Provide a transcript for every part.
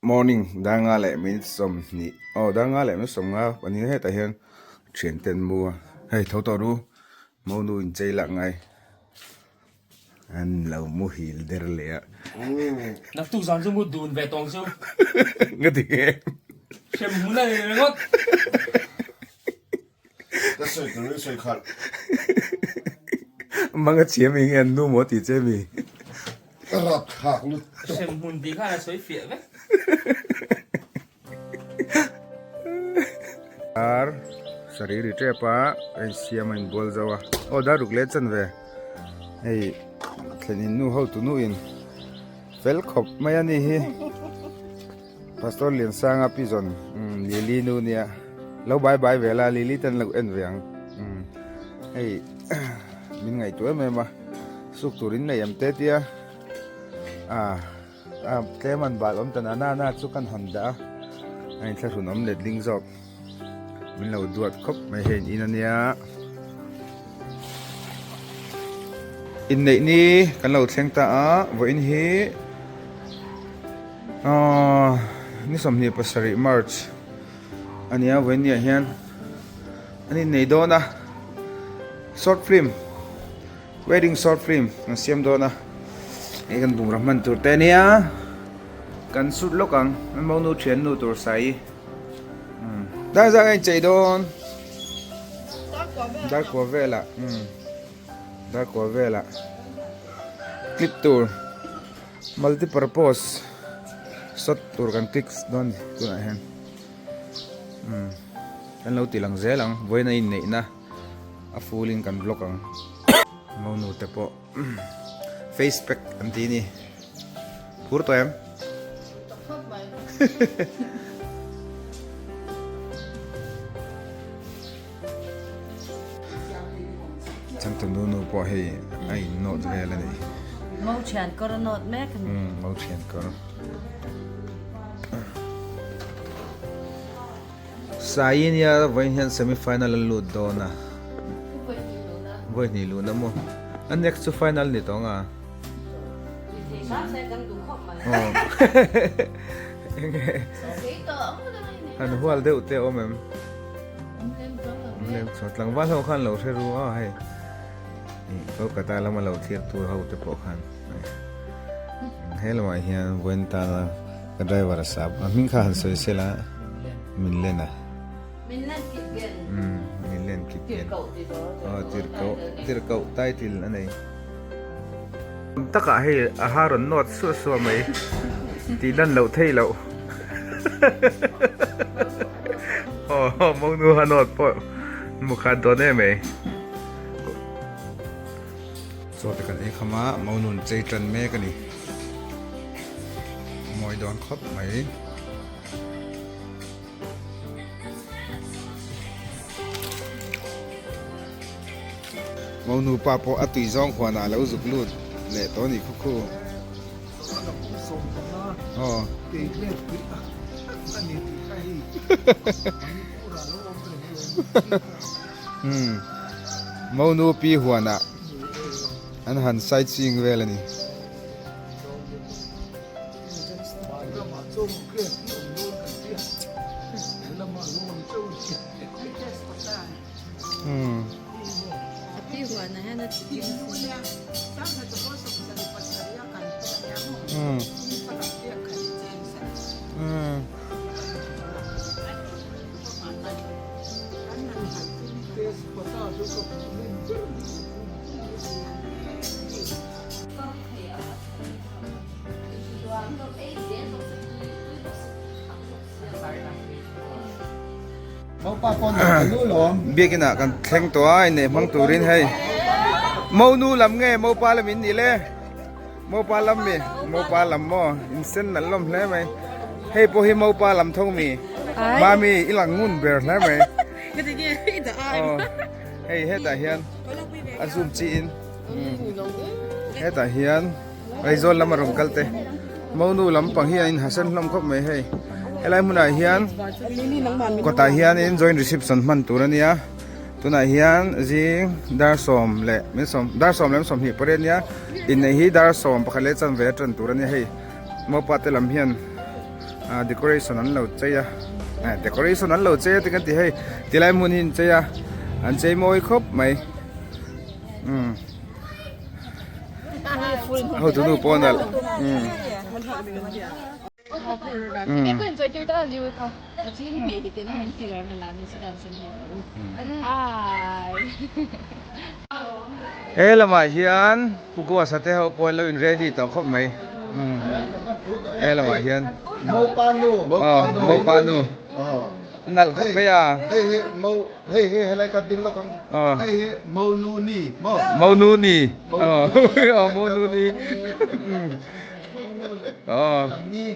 morning danga le min som ni danga le min som nga pani he ta hian thian ten mua hei tho to ru mo nu in chei la ngai an lo mu hil der le nãy tu sáng chung một đùn về tòng chung nga ti ke xem muốn này ngot cái sợi cái sợi khát manga chiam mi ngan nu mo ti che mi cái rập khạc luôn xem muốn tí khác là sấy phịa đấy ar sariri tre pa ai siam in bol zawa da ruk le chan ve ei thlenin nu ho tu nu in fel khop mai ani hi pastor lian sanga pizon lili nu nia lo bye bye vela lili tan lo en veang ei min ngai tu me ma suk turin nei am te tia tleman bal om tan na chu kan handa ai thla hun om let ling job min lo duat khop mai hen in ania innei ni kan lo thleng ta vo in hi ni som ni pasari march ania wen ni hian ani nei dona short film wedding short film ang siam dona ai kan bung rahman tur te nia kan sut lokang an mau nu thian nu tur sai da ra anh chạy đón đã có về là đã có về là clip tour multi-purpose shot tour kan click đón tu này hen kan lâu ti lang dễ lang với này nè na a full kan block ang mau nu te po face pack anh tí ni pur to em chẳng từng nu po hay ai nốt về là này mau chán có nốt mẹ cái mau chuyện có sai nia với hiện semi final lụt đó na với ni lụt namo anh next to final ni to nga anh hual deu te om em lên sọt lang van ho khan lo se ru a hay ko kata lama lo thier tu ho te po khan hel mai hian wen ta ka driver sab min khan soi sela min lena mình lên kịp viện min len ki kịp ken cậu thì đó tir cậu title anei taka he a haron not so mai ti dan lo thei lo mo nu hanot po mukha do ne me so te kan e khama mo nun chei tran me ka ni moi don khop mai mo nu pa po atui zong khwana lo zuk lut le to ni khu khu mau nu pi huana an han sightseeing vel ani đi qua này nó chỉ biết cái nào cần thanh toán này mang turin hay mau nu làm nghe mau pa làm gì lẽ mau pa làm gì mau pa làm mò insen là làm lẽ mày hay po hi mau pa làm thông mi ba mi ilang ngun ber lẽ mày cái gì vậy ít ai hay hết tại hiền anh zoom chi in hết tại hiền ai zon làm mà rong kalte mau nu làm bằng hiền hasan làm khóc mày hay helai munai hian kota hian in join reception man turania tuna hian jing dar som le min som dar som lem som hi porenia in nei hi dar som pakhale chan ve tran turania hei mo pate lam hian decoration an lo cheya decoration an lo cheya ti kan ti hei tilai mun hin cheya an chei moi khop mai ho tu nu ponal Cái quyển rồi chơi ta là gì vậy con? Chỉ mẹ thì tên mình chỉ là làm như thế nào xem nhỉ? lama hian puku asate ho poi lo in ready to khop mai lama hian Mau panu. mo panu nal khop pe ya Hey, mau. Hey, like a ding lock. Hey, mau nuni. Mau. mau nu ni mau nu ni Ni.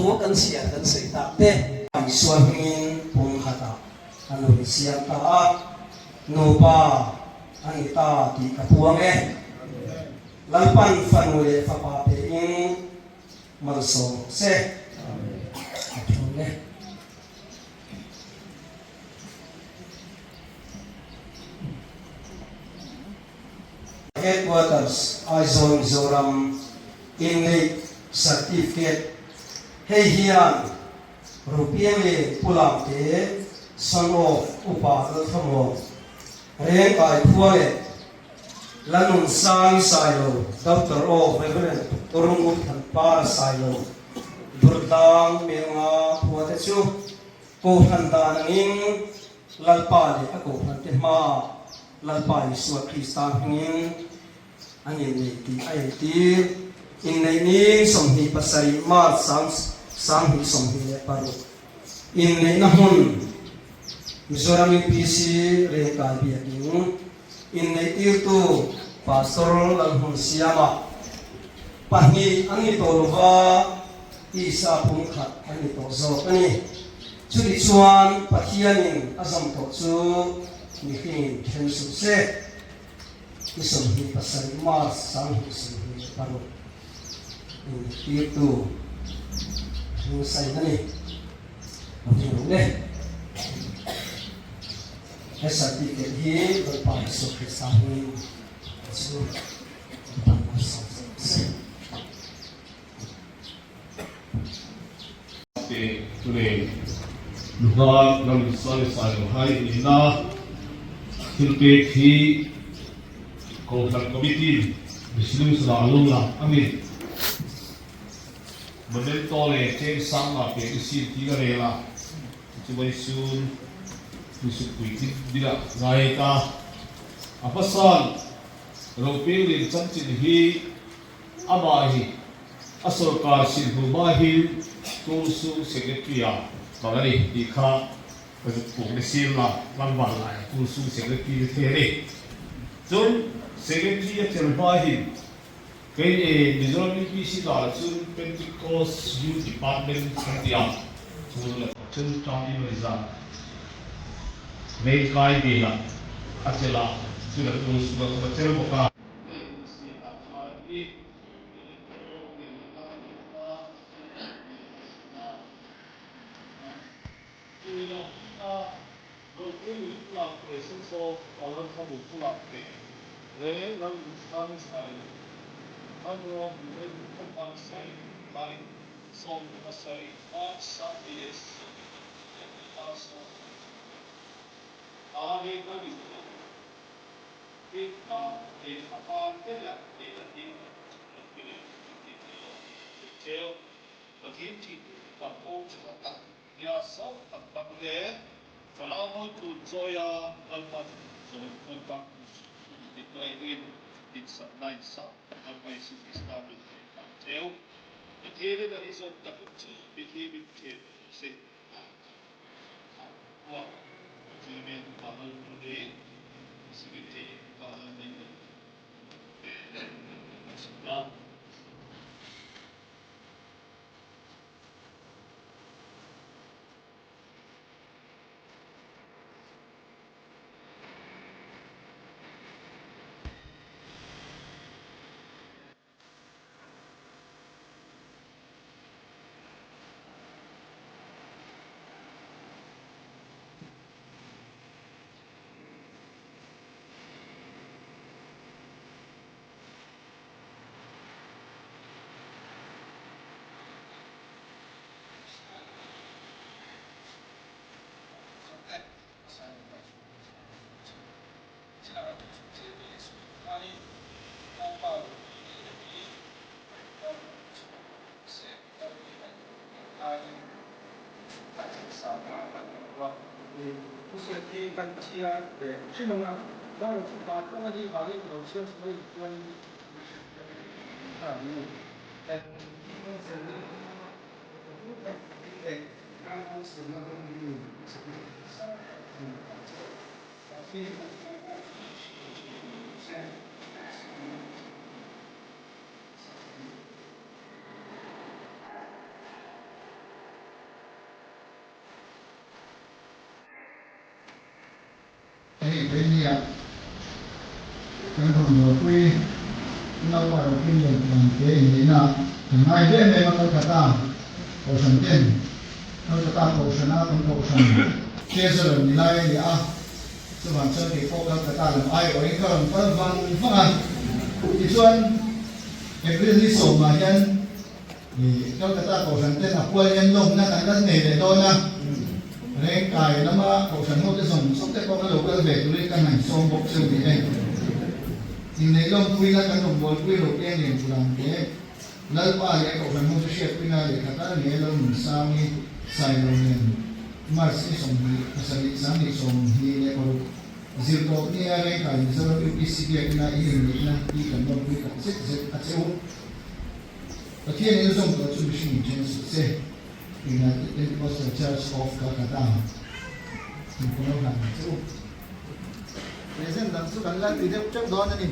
mua cần xiên cần sấy tạm thế anh xuân in bung hata anh nuôi xiên ta nu ba anh ta thì cả buông nghe lalpan phần nuôi pha pa pe in mang song se nghe headquarters Aizon Zoram innei certificate hei hian rupiang le pulang te son of upa lo thamo reng kai phuale lanun sang sailo doctor of reverend torung than par sailo burdang menga phuate chu ko handa nangin lalpa le ako hante ma lalpa ni suat kristan hingin angin ni ti ai ti innei ni som hi pasari ma sang hi som hi le paru innei na hun Mizoram PC re ka bi aking innei tirtu pastor lang hun siama pahni angi tolwa isa pum khat ani to zo ani chuli chuan pathianin azam to chu ni hin khen su se isom hi pasari ma sang hi sim hi paru tirtu nu sai nani ne certificate hi berpa so kesahin so today lugar nam sai sai hai ina hilpe thi ko thak committee bislim salung la amin model tole che sang la pe si ti ga re la chu bai sun Yusuf Kuitit bila gaya ka apasan roping rin chanchin hi abahi asorkar sinhu mahil tulsu secretary bagari dikha pung sim la lamban lai tulsu secretary the chun secretary terbahin kai Mizoram PC la chun Pentecost Youth Department santia chun tawni riza Main kai dia acela sudah terus bercel buka. này bên này cái thùng đồ quy nó vào cái lượng làm cái gì nè thằng ai biết này mà nó cả ta cầu sản tiền nó cả ta cầu sản nào cũng cầu sản kia rồi mình lại đi à số bản chân thì có cả ta làm ai ở cái còn phân văn phân à thì xuân cái đi sổ mà nhân thì cho cả ta cầu sản tiền là quên nhân lông na cái này để tôi na nên cài nó mà cầu sản một cái dòng sốc cái con cái đầu cái về tôi đi căn hành xong bộ siêu thì đây thì này lông quy là cái đồng bộ quy đầu tiên để làm cái lấy qua cái cầu sản một cái ship quy là để cả ta này lông sao đi xài lông này mà sẽ xong thì sẽ bị sáng thì xong thì này còn diệt độ như này cái sau đó cái CP cái này ý định là ý cần đồng quy cả rất rất ác xấu và khi này dùng cái chuẩn bị mình trên sẽ thì là cái cost charge of cả ta thì cũng nó làm xấu để xem rằng số cần là tùy theo trước đó nữa đi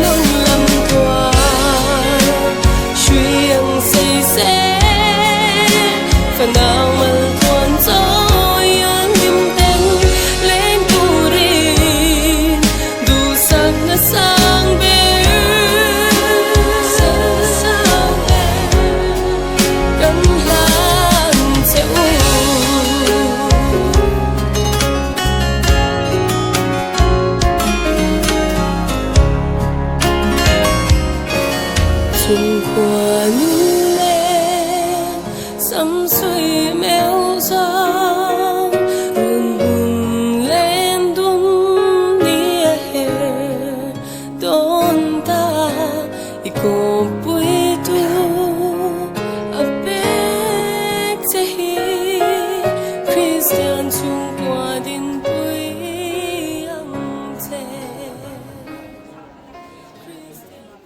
đôn lâm thoa xuyên xây xế phần nào mà còn gió yên im tên lên tu rin đủ sắc nó sang bên cánh lan sẽ xuân qua những lên sắm xuôi mèo giang hồn hồn lên đun đi hè đón ta ý cô